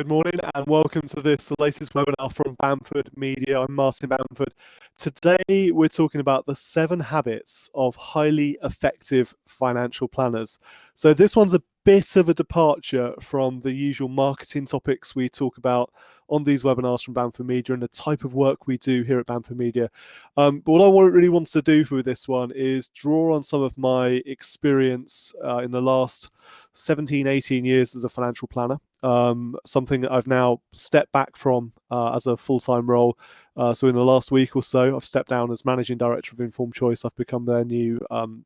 Good morning and welcome to this latest webinar from Bamford Media. I'm Martin Bamford. Today we're talking about the 7 habits of highly effective financial planners. So this one's a bit of a departure from the usual marketing topics we talk about on these webinars from Bamford Media and the type of work we do here at Bamford Media. But what I really want to do with this one is draw on some of my experience in the last 17, 18 years as a financial planner. Something that I've now stepped back from as a full-time role. So in the last week or so, I've stepped down as Managing Director of Informed Choice. I've become their new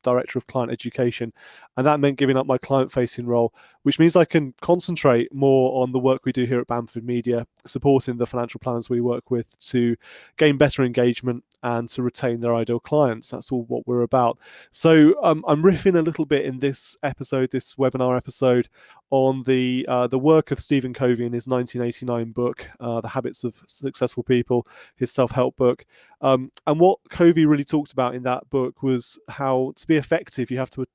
Director of Client Education. And that meant giving up my client-facing role, which means I can concentrate more on the work we do here at Bamford Media, supporting the financial planners we work with to gain better engagement and to retain their ideal clients. That's all what we're about. So I'm riffing a little bit in this episode, this webinar episode, on the work of Stephen Covey in his 1989 book, The Habits of Successful People, his self-help book. And what Covey really talked about in that book was how to be effective, you have to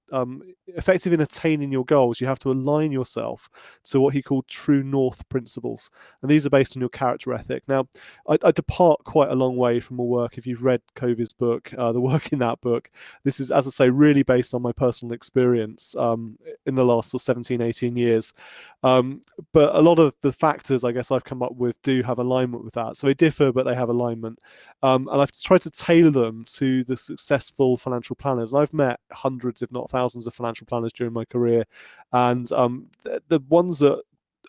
effective in attaining your goals, you have to align yourself to what he called true north principles. And these are based on your character ethic. Now, I depart quite a long way from my work. If you've read Covey's book, the work in that book, this is, as I say, really based on my personal experience in the last 17, 18 years. But a lot of the factors I guess I've come up with do have alignment with that. So they differ, but they have alignment. And I've tried to tailor them to the successful financial planners. And I've met hundreds, if not thousands, of financial planners during my career. And the ones that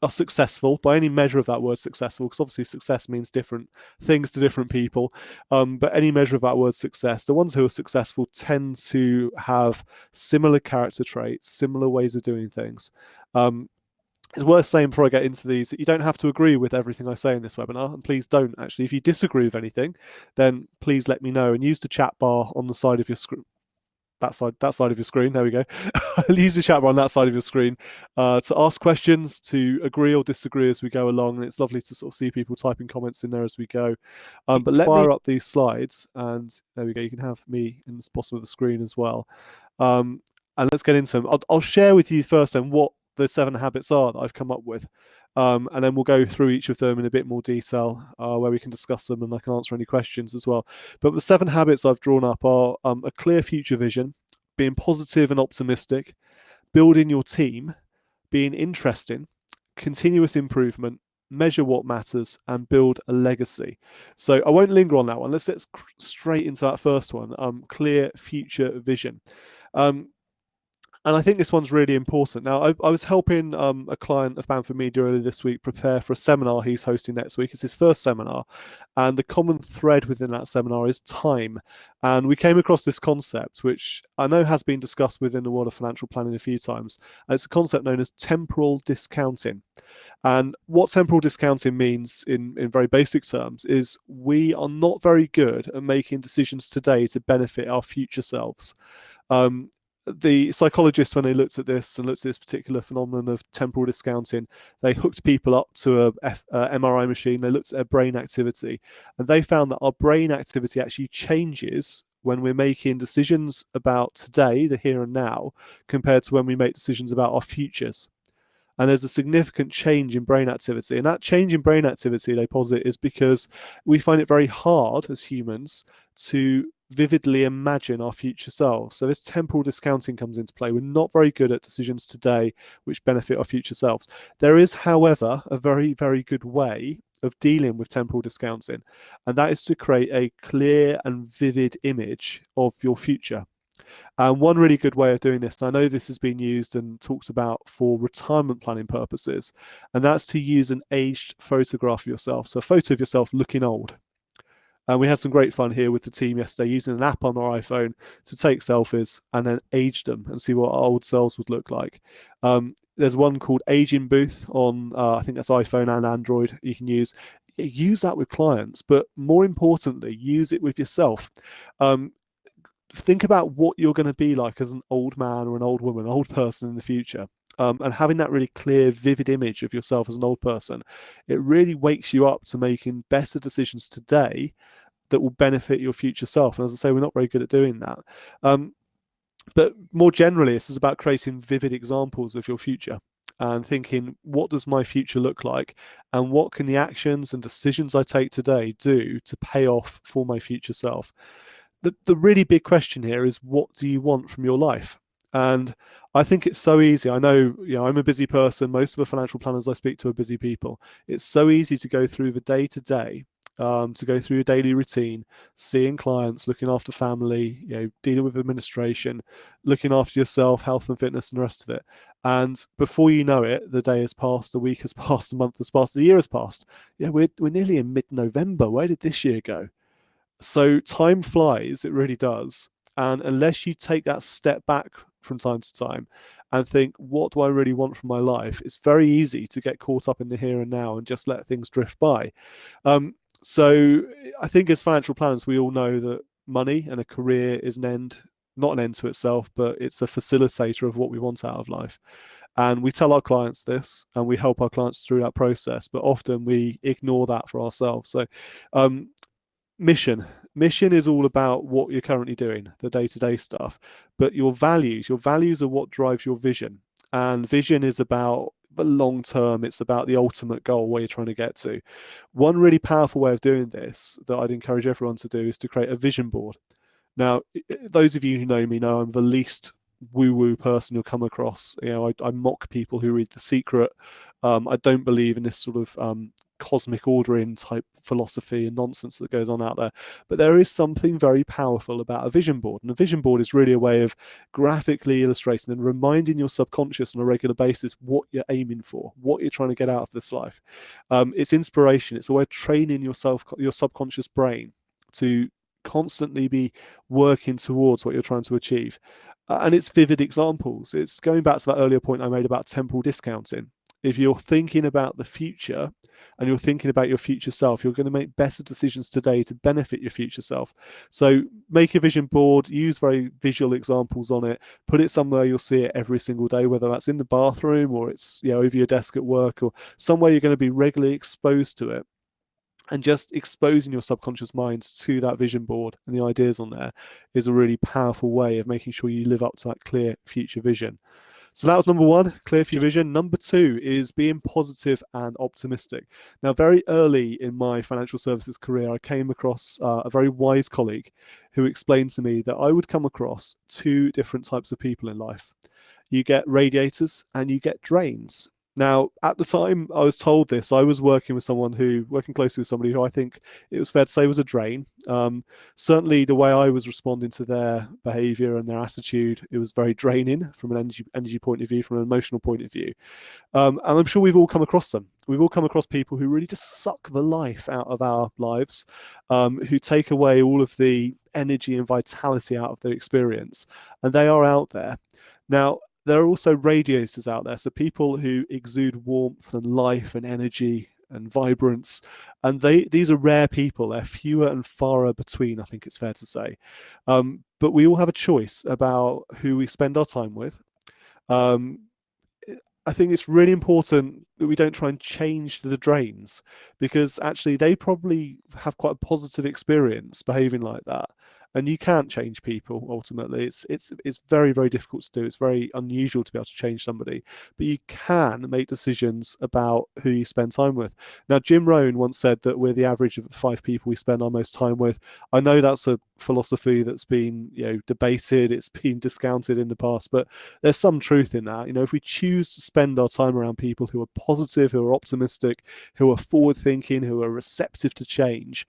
are successful, by any measure of that word successful, because obviously success means different things to different people, but any measure of that word success, the ones who are successful tend to have similar character traits, similar ways of doing things. It's worth saying before I get into these that you don't have to agree with everything I say in this webinar, and please don't actually. If you disagree with anything, then please let me know and use the chat bar on the side of your screen. That side of your screen. There we go. Use the chat bar on that side of your screen to ask questions, to agree or disagree as we go along. And it's lovely to sort of see people typing comments in there as we go. But let fire up these slides, and there we go. You can have me in the bottom of the screen as well. And let's get into them. I'll share with you first then what the 7 habits are that I've come up with. And then we'll go through each of them in a bit more detail where we can discuss them and I can answer any questions as well. But the 7 habits I've drawn up are a clear future vision, being positive and optimistic, building your team, being interesting, continuous improvement, measure what matters, and build a legacy. So I won't linger on that one. Let's get straight into that first one, clear future vision. And I think this one's really important. Now, I was helping a client of Bamford Media earlier this week prepare for a seminar he's hosting next week. It's his first seminar. And the common thread within that seminar is time. And we came across this concept, which I know has been discussed within the world of financial planning a few times. And it's a concept known as temporal discounting. And what temporal discounting means in very basic terms is we are not very good at making decisions today to benefit our future selves. The psychologists, when they looked at this and looked at this particular phenomenon of temporal discounting, they hooked people up to a MRI machine. They looked at their brain activity, and they found that our brain activity actually changes when we're making decisions about today, the here and now, compared to when we make decisions about our futures. And there's a significant change in brain activity. And that change in brain activity, they posit, is because we find it very hard as humans to vividly imagine our future selves. So this temporal discounting comes into play. We're not very good at decisions today which benefit our future selves. There is, however, a very, very good way of dealing with temporal discounting, and that is to create a clear and vivid image of your future. And one really good way of doing this, I know this has been used and talked about for retirement planning purposes, and that's to use an aged photograph of yourself. So a photo of yourself looking old. And we had some great fun here with the team yesterday using an app on our iPhone to take selfies and then age them and see what our old selves would look like. There's one called Aging Booth on, I think that's iPhone and Android you can use. Use that with clients, but more importantly, use it with yourself. Think about what you're going to be like as an old man or an old woman, an old person in the future. And having that really clear, vivid image of yourself as an old person, it really wakes you up to making better decisions today that will benefit your future self. And as I say, we're not very good at doing that. But more generally, this is about creating vivid examples of your future. and thinking, what does my future look like? And what can the actions and decisions I take today do to pay off for my future self? The really big question here is, what do you want from your life? And I think it's so easy. I know, I'm a busy person. Most of the financial planners I speak to are busy people. It's so easy to go through the day to day, to go through your daily routine, seeing clients, looking after family, dealing with administration, looking after yourself, health and fitness, and the rest of it. And before you know it, the day has passed, the week has passed, the month has passed, the year has passed. We're nearly in mid-November. Where did this year go? So time flies, it really does. And unless you take that step back from time to time and think, what do I really want from my life? It's very easy to get caught up in the here and now and just let things drift by. So I think as financial planners, we all know that money and a career is not an end to itself, but it's a facilitator of what we want out of life. And we tell our clients this and we help our clients through that process, but often we ignore that for ourselves. So mission is all about what you're currently doing, the day-to-day stuff, but your values are what drives your vision. And vision is about the long term. It's about the ultimate goal, where you're trying to get to. One really powerful way of doing this that I'd encourage everyone to do is to create a vision board. Now, those of you who know me know I'm the least woo-woo person you'll come across. I mock people who read The Secret. I don't believe in this sort of cosmic ordering type philosophy and nonsense that goes on out there. But there is something very powerful about a vision board. And a vision board is really a way of graphically illustrating and reminding your subconscious on a regular basis what you're aiming for, what you're trying to get out of this life. It's inspiration. It's a way of training your subconscious brain to constantly be working towards what you're trying to achieve. And it's vivid examples. It's going back to that earlier point I made about temporal discounting. If you're thinking about the future and you're thinking about your future self, you're going to make better decisions today to benefit your future self. So make a vision board, use very visual examples on it, put it somewhere you'll see it every single day, whether that's in the bathroom or it's over your desk at work or somewhere you're going to be regularly exposed to it. And just exposing your subconscious mind to that vision board and the ideas on there is a really powerful way of making sure you live up to that clear future vision. So that was number one, clear future vision. Number two is being positive and optimistic. Now, very early in my financial services career, I came across a very wise colleague who explained to me that I would come across two different types of people in life. You get radiators and you get drains. Now, at the time I was told this, I was working closely with somebody who I think it was fair to say was a drain. Certainly the way I was responding to their behavior and their attitude, it was very draining from an energy point of view, from an emotional point of view. And I'm sure we've all come across them. We've all come across people who really just suck the life out of our lives, who take away all of the energy and vitality out of their experience. And they are out there. Now, there are also radiators out there, so people who exude warmth and life and energy and vibrance, and these are rare people. They're fewer and far between, I think it's fair to say. But we all have a choice about who we spend our time with. I think it's really important that we don't try and change the drains, because actually they probably have quite a positive experience behaving like that. And you can't change people ultimately. It's very, very difficult to do. It's very unusual to be able to change somebody, but you can make decisions about who you spend time with. Now, Jim Rohn once said that we're the average of the 5 people we spend our most time with. I know that's a philosophy that's been debated, it's been discounted in the past, but there's some truth in that. If we choose to spend our time around people who are positive, who are optimistic, who are forward thinking, who are receptive to change,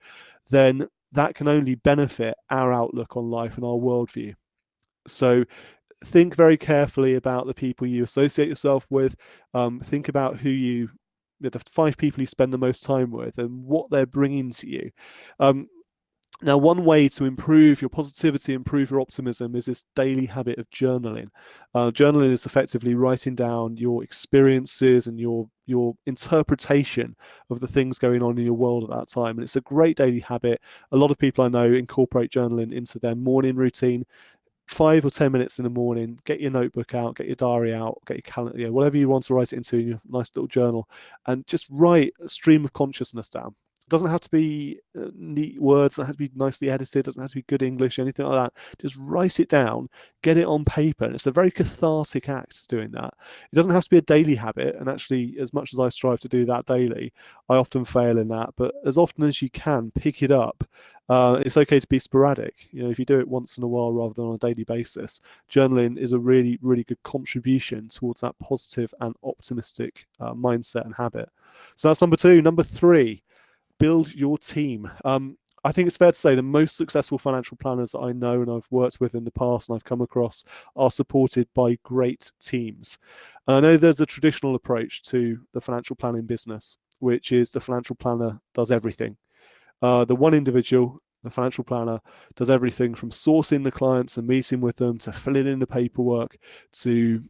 then that can only benefit our outlook on life and our worldview. So think very carefully about the people you associate yourself with. Think about the 5 people you spend the most time with and what they're bringing to you. Now, one way to improve your positivity, improve your optimism, is this daily habit of journaling. Journaling is effectively writing down your experiences and your interpretation of the things going on in your world at that time. And it's a great daily habit. A lot of people I know incorporate journaling into their morning routine. 5 or 10 minutes in the morning, get your notebook out, get your diary out, get your calendar, whatever you want to write it into in your nice little journal, and just write a stream of consciousness down. It doesn't have to be neat words, it doesn't have to be nicely edited, it doesn't have to be good English, anything like that. Just write it down, get it on paper. And it's a very cathartic act doing that. It doesn't have to be a daily habit. And actually, as much as I strive to do that daily, I often fail in that. But as often as you can, pick it up. It's okay to be sporadic. If you do it once in a while rather than on a daily basis, journaling is a really, really good contribution towards that positive and optimistic mindset and habit. So that's number 2. Number 3, build your team. I think it's fair to say the most successful financial planners that I know and I've worked with in the past and I've come across are supported by great teams. And I know there's a traditional approach to the financial planning business, which is the financial planner does everything. The one individual, the financial planner, does everything from sourcing the clients and meeting with them to filling in the paperwork to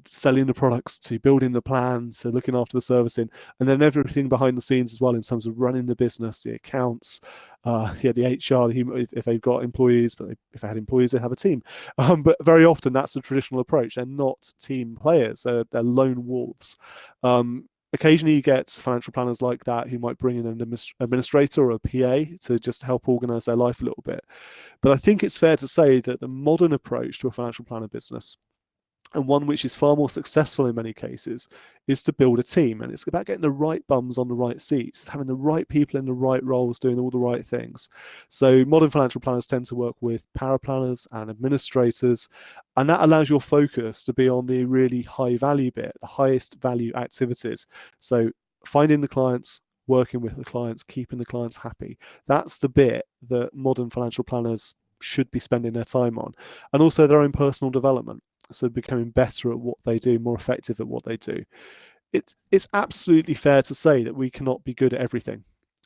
selling the products to building the plan to looking after the servicing, and then everything behind the scenes as well in terms of running the business, the accounts, the HR, if they've got employees, but if they had employees, they have a team. But very often that's the traditional approach. They're not team players. They're lone wolves. Occasionally you get financial planners like that who might bring in an administrator or a PA to just help organize their life a little bit. But I think it's fair to say that the modern approach to a financial planner business, and one which is far more successful in many cases, is to build a team. And it's about getting the right bums on the right seats, having the right people in the right roles, doing all the right things. So modern financial planners tend to work with paraplanners and administrators, and that allows your focus to be on the really high value bit, the highest value activities. So finding the clients, working with the clients, keeping the clients happy. That's the bit that modern financial planners should be spending their time on. And also their own personal development. So becoming better at what they do, more effective at what they do. It's absolutely fair to say that we cannot be good at everything.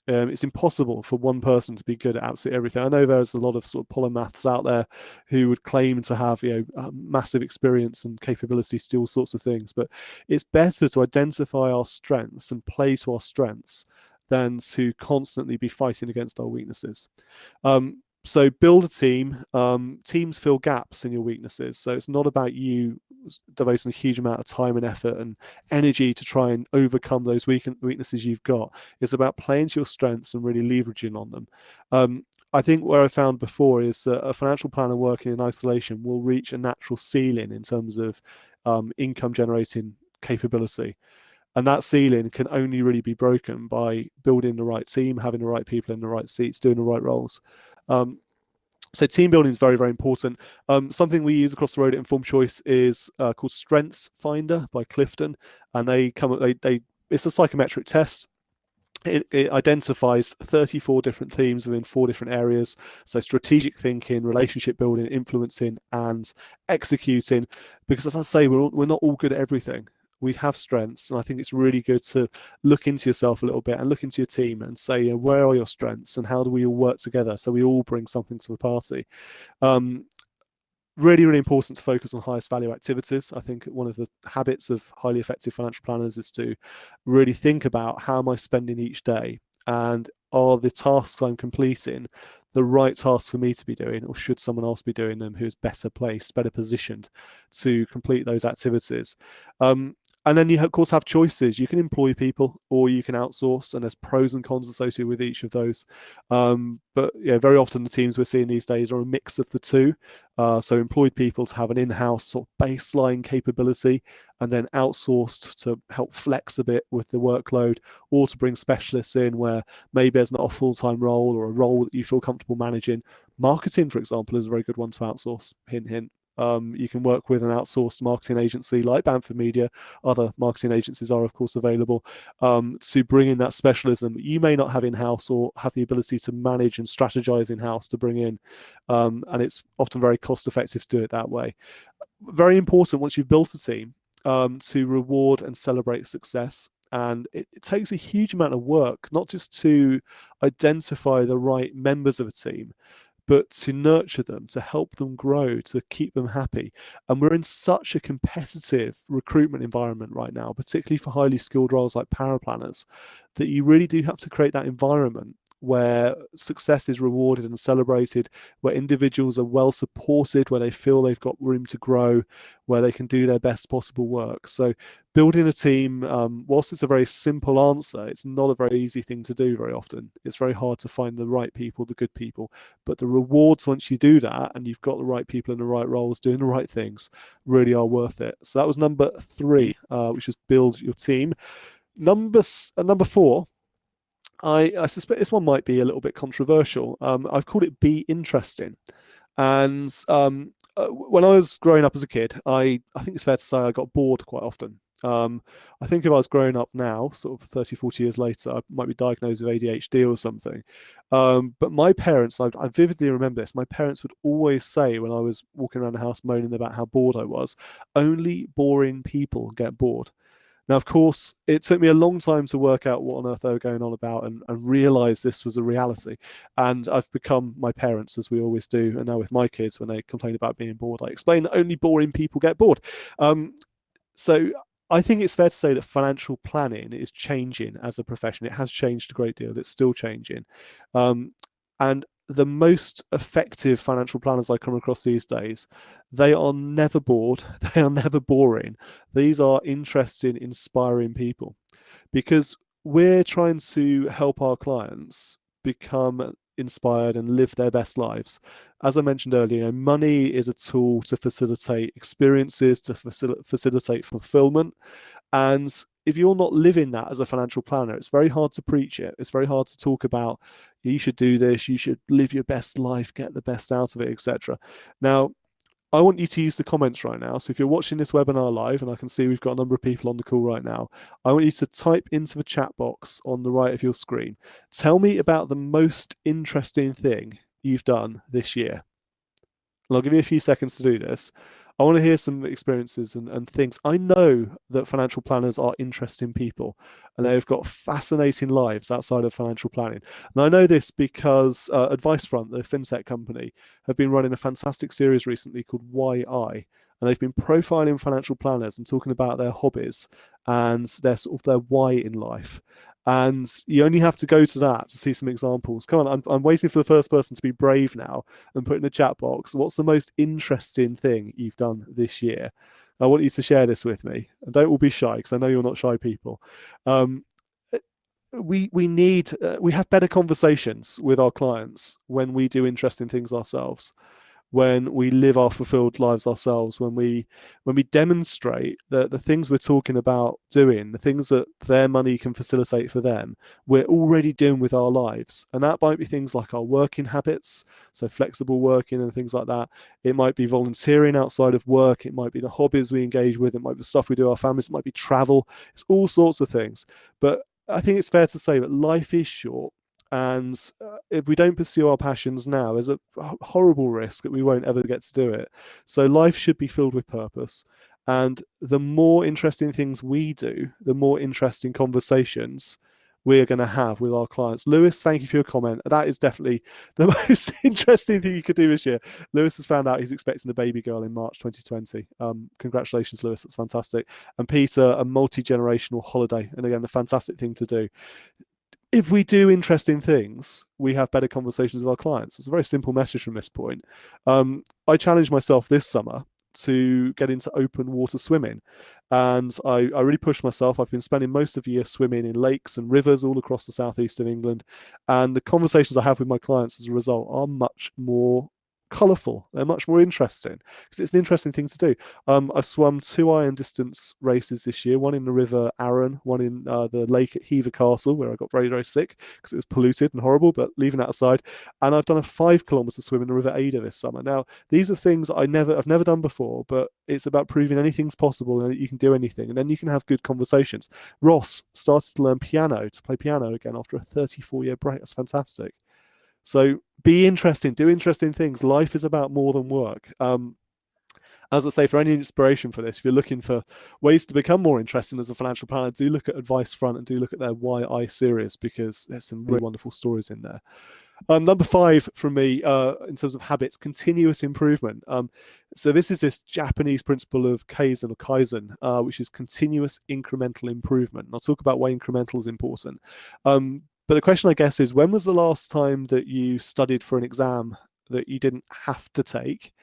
It's impossible for one person to be good at absolutely everything. I know there's a lot of sort of polymaths out there who would claim to have massive experience and capability to do all sorts of things, but it's better to identify our strengths and play to our strengths than to constantly be fighting against our weaknesses. So build a team. Teams fill gaps in your weaknesses. So it's not about you devoting a huge amount of time and effort and energy to try and overcome those weaknesses you've got. It's about playing to your strengths and really leveraging on them. I think where I found before is that a financial planner working in isolation will reach a natural ceiling in terms of income generating capability. And that ceiling can only really be broken by building the right team, having the right people in the right seats, doing the right roles. So team building is very, very important. Something we use across the road at Informed Choice is called Strengths Finder by Clifton, and it's a psychometric test. It identifies 34 different themes within 4 different areas. So strategic thinking, relationship building, influencing, and executing. Because as I say, we're not all good at everything. We have strengths, and I think it's really good to look into yourself a little bit and look into your team and say, where are your strengths and how do we all work together so we all bring something to the party. Really, really important to focus on highest value activities. I think one of the habits of highly effective financial planners is to really think about how am I spending each day, and are the tasks I'm completing the right tasks for me to be doing, or should someone else be doing them who's better placed, better positioned to complete those activities. And then you, of course, have choices. You can employ people or you can outsource, and there's pros and cons associated with each of those. But very often the teams we're seeing these days are a mix of the two. So employed people to have an in-house sort of baseline capability, and then outsourced to help flex a bit with the workload, or to bring specialists in where maybe there's not a full-time role or a role that you feel comfortable managing. Marketing, for example, is a very good one to outsource. Hint, hint. You can work with an outsourced marketing agency like Bamford Media. Other marketing agencies are, of course, available to bring in that specialism that you may not have in-house or have the ability to manage and strategize in-house to bring in. And it's often very cost-effective to do it that way. Very important once you've built a team to reward and celebrate success. And it takes a huge amount of work, not just to identify the right members of a team, but to nurture them, to help them grow, to keep them happy. And we're in such a competitive recruitment environment right now, particularly for highly skilled roles like paraplanners, that you really do have to create that environment where success is rewarded and celebrated, where individuals are well supported, where they feel they've got room to grow, where they can do their best possible work. So building a team, whilst it's a very simple answer, it's not a very easy thing to do very often. It's very hard to find the right people, the good people. But the rewards once you do that and you've got the right people in the right roles doing the right things really are worth it. So that was number 3, which was build your team. Number 4, I suspect this one might be a little bit controversial. I've called it be interesting. And when I was growing up as a kid, I think it's fair to say I got bored quite often. I think if I was growing up now, sort of 30, 40 years later, I might be diagnosed with ADHD or something. But my parents, I vividly remember this, my parents would always say when I was walking around the house moaning about how bored I was, only boring people get bored. Now, of course, it took me a long time to work out what on earth they were going on about and realize this was a reality. And I've become my parents, as we always do. And now with my kids, when they complain about being bored, I explain that only boring people get bored. So I think it's fair to say that financial planning is changing as a profession. It has changed a great deal. It's still changing. And the most effective financial planners I come across these days, they are never bored. They are never boring. These are interesting, inspiring people, because we're trying to help our clients become inspired and live their best lives. As I mentioned earlier, money is a tool to facilitate experiences, to facilitate fulfillment. And if you're not living that as a financial planner, it's very hard to preach it. It's very hard to talk about, you should do this, you should live your best life, get the best out of it, etc. Now, I want you to use the comments right now. So if you're watching this webinar live, and I can see we've got a number of people on the call right now, I want you to type into the chat box on the right of your screen. Tell me about the most interesting thing you've done this year. And I'll give you a few seconds to do this. I want to hear some experiences and things. I know that financial planners are interesting people and they've got fascinating lives outside of financial planning. And I know this because Advice Front, the fintech company, have been running a fantastic series recently called Why I. And they've been profiling financial planners and talking about their hobbies and their sort of their why in life. And you only have to go to that to see some examples. Come on, I'm waiting for the first person to be brave now and put in the chat box, what's the most interesting thing you've done this year? I want you to share this with me. And don't all be shy, because I know you're not shy people. We have better conversations with our clients when we do interesting things ourselves, when we live our fulfilled lives ourselves, when we demonstrate that the things we're talking about doing, the things that their money can facilitate for them, we're already doing with our lives. And that might be things like our working habits, so flexible working and things like that. It might be volunteering outside of work. It might be the hobbies we engage with. It might be the stuff we do with our families. It might be travel. It's all sorts of things. But I think it's fair to say that life is short. And if we don't pursue our passions now, there's a horrible risk that we won't ever get to do it. So life should be filled with purpose. And the more interesting things we do, the more interesting conversations we're going to have with our clients. Lewis, thank you for your comment. That is definitely the most interesting thing you could do this year. Lewis has found out he's expecting a baby girl in March 2020. Congratulations, Lewis. That's fantastic. And Peter, a multi-generational holiday. And again, a fantastic thing to do. If we do interesting things, we have better conversations with our clients. It's a very simple message from this point. I challenged myself this summer to get into open water swimming. And I really pushed myself. I've been spending most of the year swimming in lakes and rivers all across the southeast of England. And the conversations I have with my clients as a result are much more colourful. They're much more interesting because it's an interesting thing to do. I've swum 2 iron distance races this year, one in the River Arun, one in the lake at Hever Castle, where I got very, very sick because it was polluted and horrible, but leaving that aside. And I've done a 5-kilometre swim in the River Ada this summer. Now, these are things I've never done before, but it's about proving anything's possible and that you can do anything. And then you can have good conversations. Ross started to learn to play piano again after a 34-year break. That's fantastic. So be interesting, do interesting things. Life is about more than work. As I say, for any inspiration for this, if you're looking for ways to become more interesting as a financial planner, do look at Advice Front and do look at their Why I series, because there's some really wonderful stories in there. Number 5 from me, in terms of habits, continuous improvement. So this is this Japanese principle of Kaizen, which is continuous incremental improvement. And I'll talk about why incremental is important. But the question, I guess, is when was the last time that you studied for an exam that you didn't have to take?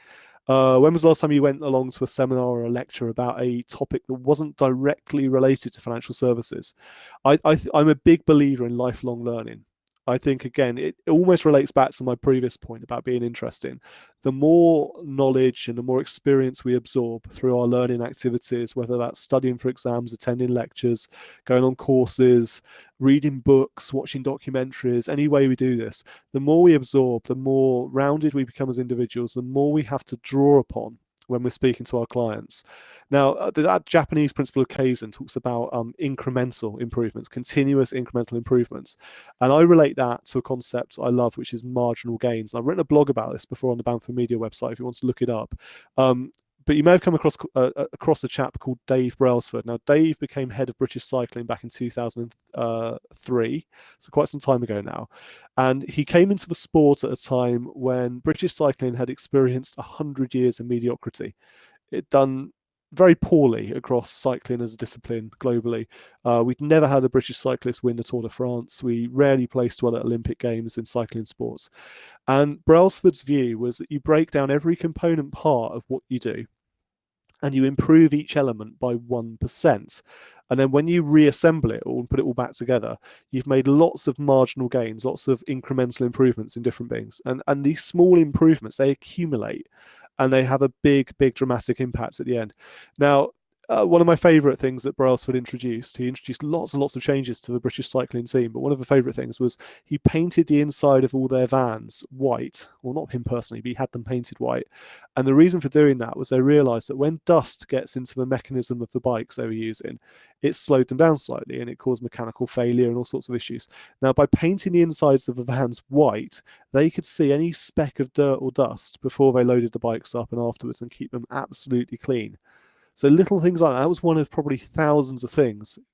When was the last time you went along to a seminar or a lecture about a topic that wasn't directly related to financial services? I'm a big believer in lifelong learning. I think, again, it almost relates back to my previous point about being interesting. The more knowledge and the more experience we absorb through our learning activities, whether that's studying for exams, attending lectures, going on courses, reading books, watching documentaries, any way we do this, the more we absorb, the more rounded we become as individuals, the more we have to draw upon when we're speaking to our clients. Now, that Japanese principle of Kaizen talks about incremental improvements, continuous incremental improvements. And I relate that to a concept I love, which is marginal gains. And I've written a blog about this before on the Bamford Media website if you want to look it up. But you may have come across a chap called Dave Brailsford. Now, Dave became head of British Cycling back in 2003, so quite some time ago now. And he came into the sport at a time when British cycling had experienced 100 years of mediocrity. It done very poorly across cycling as a discipline globally. We'd never had a British cyclist win the Tour de France. We rarely placed well at Olympic Games in cycling sports. And Brailsford's view was that you break down every component part of what you do and you improve each element by 1%. And then when you reassemble it all and put it all back together, you've made lots of marginal gains, lots of incremental improvements in different things. And these small improvements, they accumulate and they have a big, big dramatic impact at the end. Now, one of my favourite things that Brailsford introduced, he introduced lots and lots of changes to the British cycling team, but one of the favourite things was he painted the inside of all their vans white. Well, not him personally, but he had them painted white. And the reason for doing that was they realised that when dust gets into the mechanism of the bikes they were using, it slowed them down slightly and it caused mechanical failure and all sorts of issues. Now, by painting the insides of the vans white, they could see any speck of dirt or dust before they loaded the bikes up and afterwards and keep them absolutely clean. So little things like that was one of probably thousands of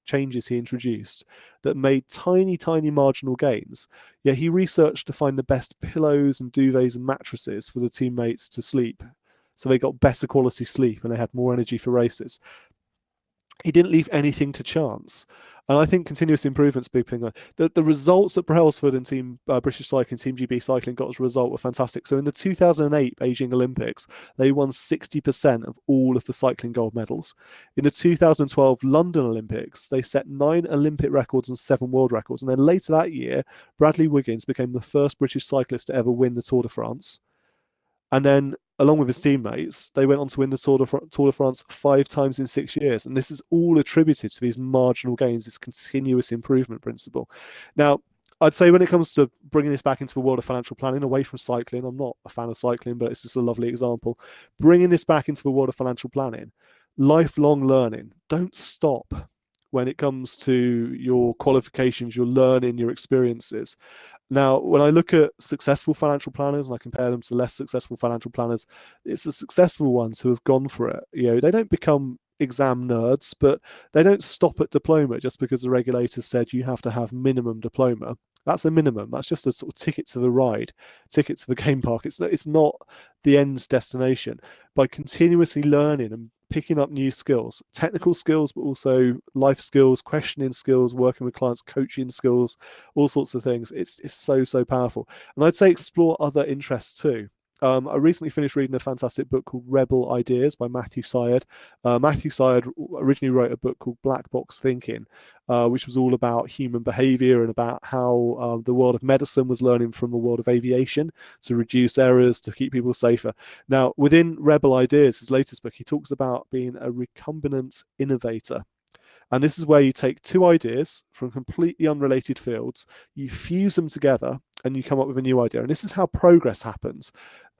changes he introduced that made tiny, tiny marginal gains. Yeah, he researched to find the best pillows and duvets and mattresses for the teammates to sleep. So they got better quality sleep and they had more energy for races. He didn't leave anything to chance. And I think continuous improvement's a big thing. The results that Brailsford and Team British Cycling, Team GB Cycling got as a result were fantastic. So in the 2008 Beijing Olympics, they won 60% of all of the cycling gold medals. In the 2012 London Olympics, they set 9 Olympic records and 7 world records. And then later that year, Bradley Wiggins became the first British cyclist to ever win the Tour de France. And then, along with his teammates, they went on to win the Tour de France 5 times in 6 years. And this is all attributed to these marginal gains, this continuous improvement principle. Now, I'd say when it comes to bringing this back into the world of financial planning, away from cycling, I'm not a fan of cycling, but it's just a lovely example. Bringing this back into the world of financial planning, lifelong learning. Don't stop when it comes to your qualifications, your learning, your experiences. Now, when I look at successful financial planners and I compare them to less successful financial planners, it's the successful ones who have gone for it. They don't become exam nerds, but they don't stop at diploma just because the regulator said you have to have minimum diploma. That's a minimum. That's just a sort of ticket to the ride, ticket to the game park. It's not the end destination. By continuously learning and picking up new skills, technical skills, but also life skills, questioning skills, working with clients, coaching skills, all sorts of things. It's so powerful. And I'd say explore other interests too. I recently finished reading a fantastic book called Rebel Ideas by Matthew Syed. Matthew Syed originally wrote a book called Black Box Thinking, which was all about human behavior and about how the world of medicine was learning from the world of aviation to reduce errors, to keep people safer. Now, within Rebel Ideas, his latest book, he talks about being a recombinant innovator. And this is where you take 2 ideas from completely unrelated fields, you fuse them together, and you come up with a new idea. And this is how progress happens.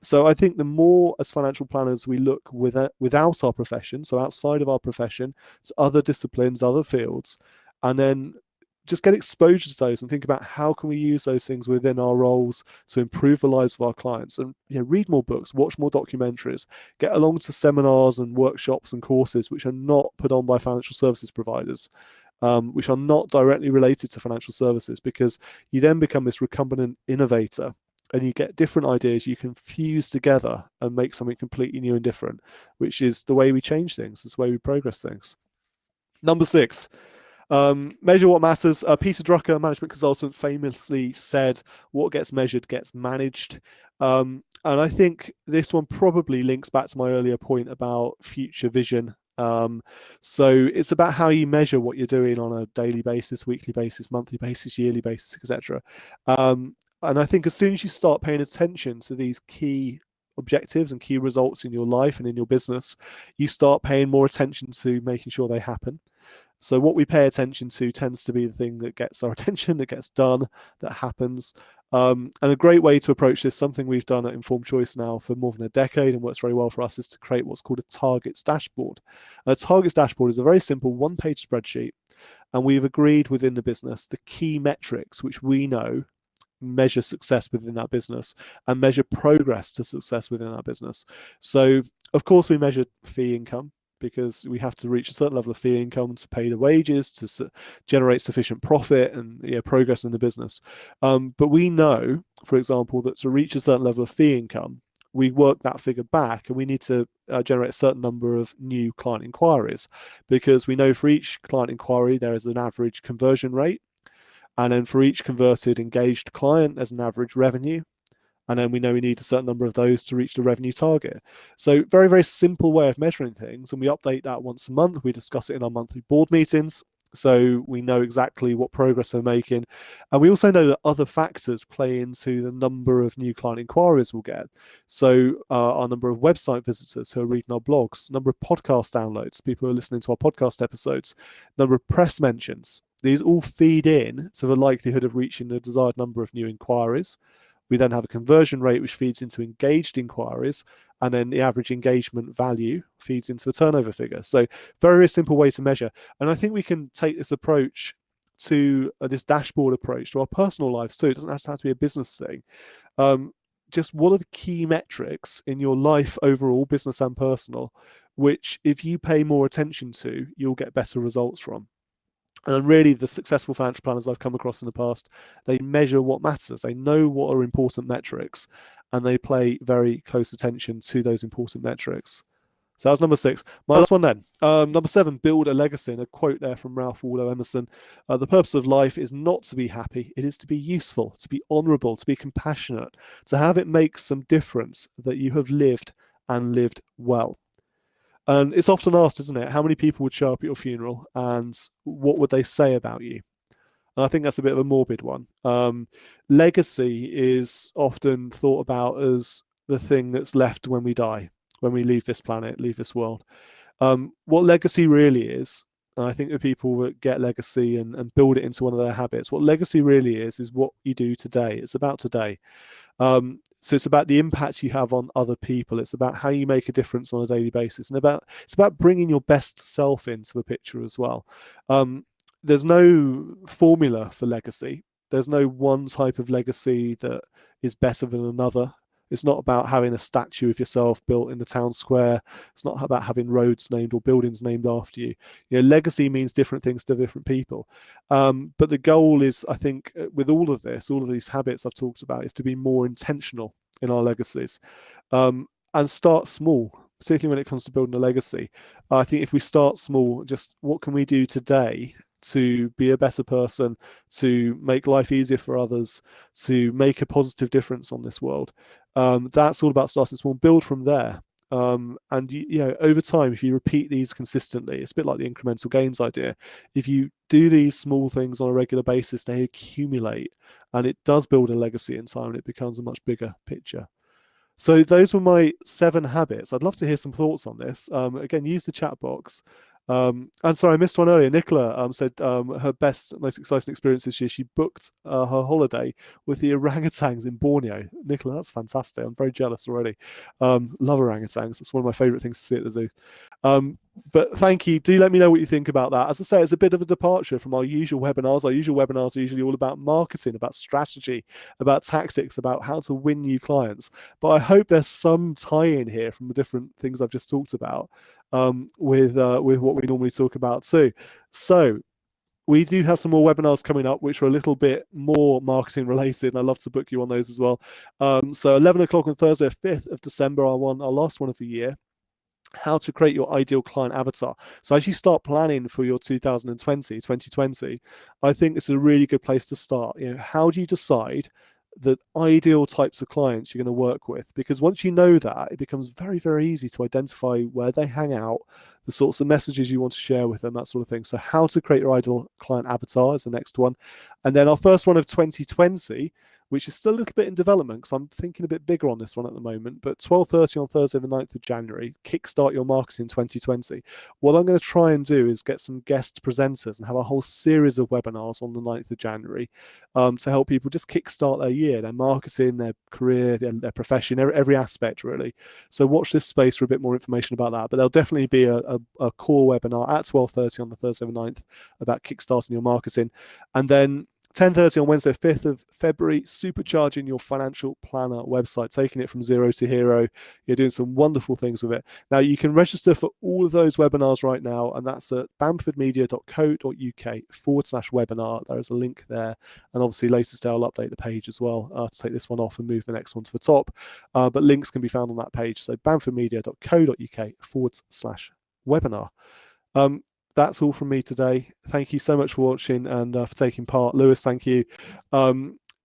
So I think the more as financial planners we look without our profession, so outside of our profession, to other disciplines, other fields, and then just get exposure to those and think about how can we use those things within our roles to improve the lives of our clients. And read more books, watch more documentaries, get along to seminars and workshops and courses which are not put on by financial services providers, which are not directly related to financial services, because you then become this recombinant innovator and you get different ideas you can fuse together and make something completely new and different, which is the way we change things, it's the way we progress things. Number 6, Measure what matters. Peter Drucker, management consultant, famously said, "What gets measured gets managed." And I think this one probably links back to my earlier point about future vision. So it's about how you measure what you're doing on a daily basis, weekly basis, monthly basis, yearly basis, etc. And I think as soon as you start paying attention to these key objectives and key results in your life and in your business, you start paying more attention to making sure they happen. So what we pay attention to tends to be the thing that gets our attention, that gets done, that happens. And a great way to approach this, something we've done at Informed Choice now for more than a decade and works very well for us, is to create what's called a targets dashboard. And a targets dashboard is a very simple one-page spreadsheet, and we've agreed within the business the key metrics which we know measure success within that business and measure progress to success within that business. So, of course, we measure fee income, because we have to reach a certain level of fee income to pay the wages, to generate sufficient profit and progress in the business. But we know, for example, that to reach a certain level of fee income, we work that figure back and we need to generate a certain number of new client inquiries, because we know for each client inquiry there is an average conversion rate, and then for each converted engaged client there's an average revenue, and then we know we need a certain number of those to reach the revenue target. So very, very simple way of measuring things, and we update that once a month. We discuss it in our monthly board meetings, so we know exactly what progress we're making. And we also know that other factors play into the number of new client inquiries we'll get. So our number of website visitors who are reading our blogs, number of podcast downloads, people who are listening to our podcast episodes, number of press mentions. These all feed in to the likelihood of reaching the desired number of new inquiries. We then have a conversion rate which feeds into engaged inquiries, and then the average engagement value feeds into the turnover figure. So very, very simple way to measure. And I think we can take this approach to this dashboard approach to our personal lives too. It doesn't have to be a business thing. Just what are the key metrics in your life overall, business and personal, which if you pay more attention to, you'll get better results from. And really, the successful financial planners I've come across in the past, they measure what matters. They know what are important metrics, and they pay very close attention to those important metrics. So that's number 6. My last one then. Number 7, build a legacy. And a quote there from Ralph Waldo Emerson. The purpose of life is not to be happy. It is to be useful, to be honourable, to be compassionate, to have it make some difference that you have lived and lived well. And it's often asked, isn't it, how many people would show up at your funeral and what would they say about you? And I think that's a bit of a morbid one. Legacy is often thought about as the thing that's left when we die, when we leave this planet, leave this world. What legacy really is, and I think the people that get legacy and build it into one of their habits, what legacy really is what you do today. It's about today. So it's about the impact you have on other people. It's about how you make a difference on a daily basis, and it's about bringing your best self into the picture as well. There's no formula for legacy. There's no one type of legacy that is better than another. It's not about having a statue of yourself built in the town square. It's not about having roads named or buildings named after you. Legacy means different things to different people. But the goal is, I think, with all of this, all of these habits I've talked about, is to be more intentional in our legacies, and start small, particularly when it comes to building a legacy. I think if we start small, just what can we do today to be a better person, to make life easier for others, to make a positive difference on this world. That's all about starting small, build from there. And over time, if you repeat these consistently, it's a bit like the incremental gains idea. If you do these small things on a regular basis, they accumulate, and it does build a legacy in time, and it becomes a much bigger picture. So those were my 7 habits. I'd love to hear some thoughts on this. Again, use the chat box. And sorry, I missed one earlier. Nicola said her best, most exciting experience this year, she booked her holiday with the orangutans in Borneo. Nicola, that's fantastic. I'm very jealous already. Love orangutans. It's one of my favourite things to see at the zoo. But thank you. Do let me know what you think about that. As I say, it's a bit of a departure from our usual webinars. Our usual webinars are usually all about marketing, about strategy, about tactics, about how to win new clients. But I hope there's some tie-in here from the different things I've just talked about with what we normally talk about too. So we do have some more webinars coming up, which are a little bit more marketing related, and I'd love to book you on those as well. So 11 o'clock on Thursday, 5th of December, our last one of the year. how to create your ideal client avatar. So as you start planning for your 2020, I think it's a really good place to start. How do you decide the ideal types of clients you're going to work with? Because once you know that, it becomes very, very easy to identify where they hang out, the sorts of messages you want to share with them, that sort of thing. So how to create your ideal client avatar is the next one. And then our first one of 2020, which is still a little bit in development because I'm thinking a bit bigger on this one at the moment. But 12:30 on Thursday, the 9th of January, kickstart your marketing 2020. What I'm going to try and do is get some guest presenters and have a whole series of webinars on the 9th of January to help people just kickstart their year, their marketing, their career, their profession, every aspect really. So watch this space for a bit more information about that. But there'll definitely be a core webinar at 12:30 on the Thursday, the 9th about kickstarting your marketing. And then 10:30 on Wednesday, 5th of February, supercharging your financial planner website, taking it from zero to hero. You're doing some wonderful things with it. Now, you can register for all of those webinars right now, and that's at bamfordmedia.co.uk/webinar. There is a link there. And obviously, later today, I'll update the page as well to take this one off and move the next one to the top. But links can be found on that page. So bamfordmedia.co.uk/webinar. That's all from me today. Thank you so much for watching and for taking part. Lewis, thank you.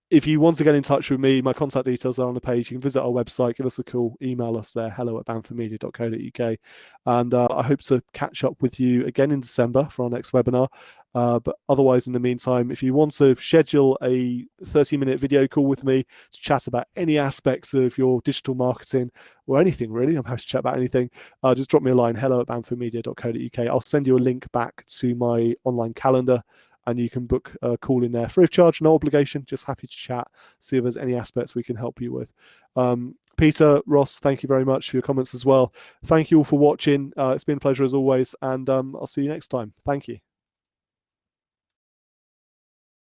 If you want to get in touch with me, my contact details are on the page. You can visit our website, give us a call, email us there, hello@bamfordmedia.co.uk. And I hope to catch up with you again in December for our next webinar. But otherwise, in the meantime, if you want to schedule a 30-minute video call with me to chat about any aspects of your digital marketing or anything really, I'm happy to chat about anything, just drop me a line, hello@bamfordmedia.co.uk. I'll send you a link back to my online calendar and you can book a call in there free of charge, no obligation, just happy to chat, see if there's any aspects we can help you with. Peter, Ross, thank you very much for your comments as well. Thank you all for watching. It's been a pleasure as always, and I'll see you next time. Thank you.